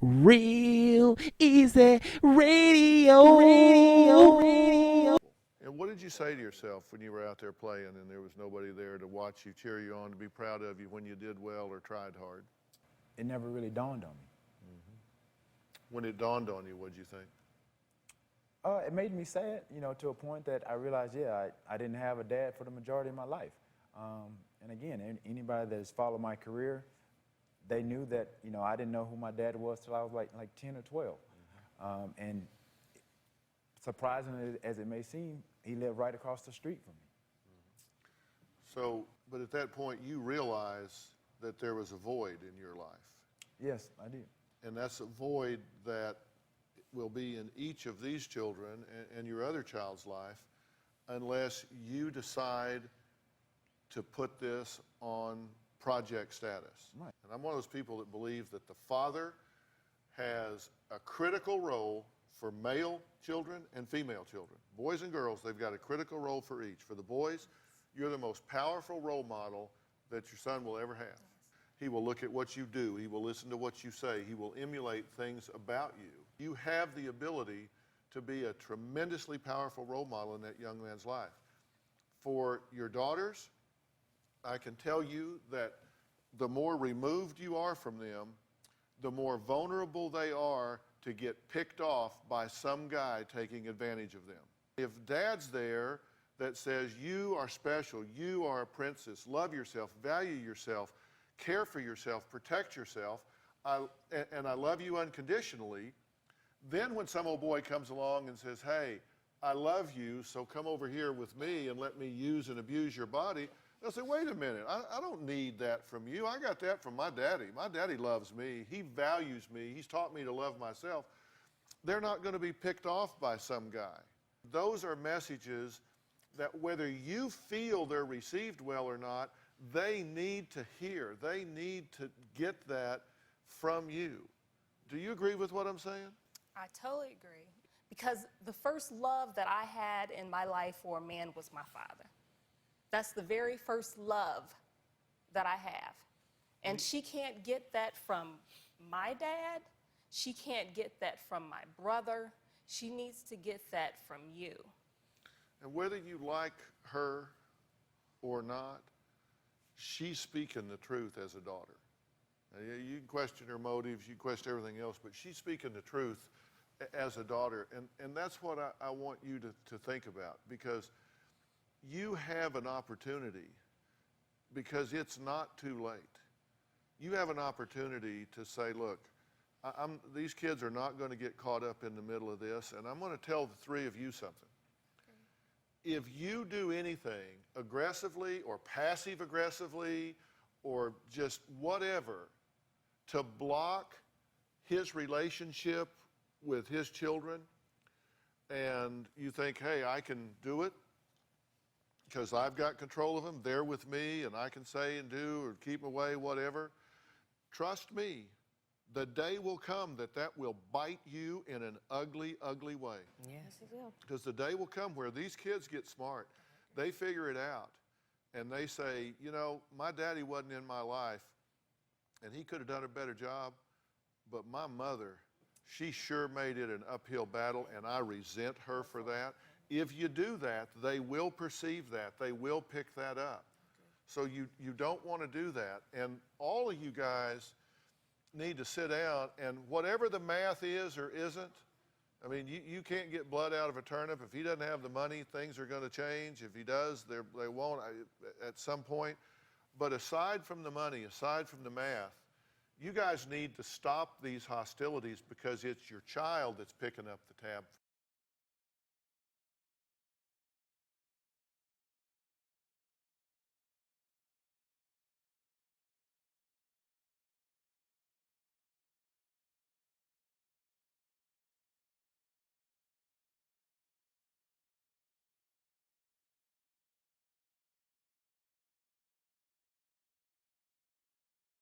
Real Easy Radio. And what did you say to yourself when you were out there playing and there was nobody there to watch you, cheer you on, to be proud of you when you did well or tried hard? It never really dawned on me. When it dawned on you, what did you think? It made me sad, to a point that I realized, I didn't have a dad for the majority of my life. And again, anybody that has followed my career, they knew that, I didn't know who my dad was till I was like 10 or 12. And surprisingly as it may seem, he lived right across the street from me. So, but at that point, you realized that there was a void in your life. Yes, I did. And that's a void that will be in each of these children and your other child's life unless you decide to put this on project status. Right. And I'm one of those people that believe that the father has a critical role for male children and female children. Boys and girls, they've got a critical role for each. For the boys, you're the most powerful role model that your son will ever have. He will look at what you do. He will listen to what you say. He will emulate things about you. You have the ability to be a tremendously powerful role model in that young man's life. For your daughters, I can tell you that the more removed you are from them, the more vulnerable they are to get picked off by some guy taking advantage of them. If dad's there that says you are special, you are a princess, love yourself, value yourself, care for yourself, protect yourself, and I love you unconditionally, then when some old boy comes along and says, hey, I love you, so come over here with me and let me use and abuse your body, they'll say, wait a minute, I don't need that from you. I got that from my daddy. My daddy loves me. He values me. He's taught me to love myself. They're not going to be picked off by some guy. Those are messages that whether you feel they're received well or not, they need to hear. They need to get that from you. Do you agree with what I'm saying? I totally agree. Because the first love that I had in my life for a man was my father. That's the very first love that I have. And she can't get that from my dad. She can't get that from my brother. She needs to get that from you. And whether you like her or not, she's speaking the truth as a daughter. Now, you can question her motives, you can question everything else, but she's speaking the truth as a daughter. And that's what I want you to think about, because you have an opportunity, because it's not too late. You have an opportunity to say, look, these kids are not going to get caught up in the middle of this, and I'm going to tell the three of you something. If you do anything aggressively or passive-aggressively or just whatever to block his relationship with his children, and you think, hey, I can do it because I've got control of them, they're with me, and I can say and do or keep away, whatever, trust me, the day will come that will bite you in an ugly, ugly way. Yes, it will. Because the day will come where these kids get smart. They figure it out. And they say, my daddy wasn't in my life, and he could have done a better job, but my mother, she sure made it an uphill battle, and I resent her for that. If you do that, they will perceive that. They will pick that up. So you don't want to do that. And all of you guys need to sit down, and whatever the math is or isn't, I mean, you can't get blood out of a turnip. If he doesn't have the money, things are going to change. If he does, they won't at some point. But aside from the money, aside from the math, you guys need to stop these hostilities, because it's your child that's picking up the tab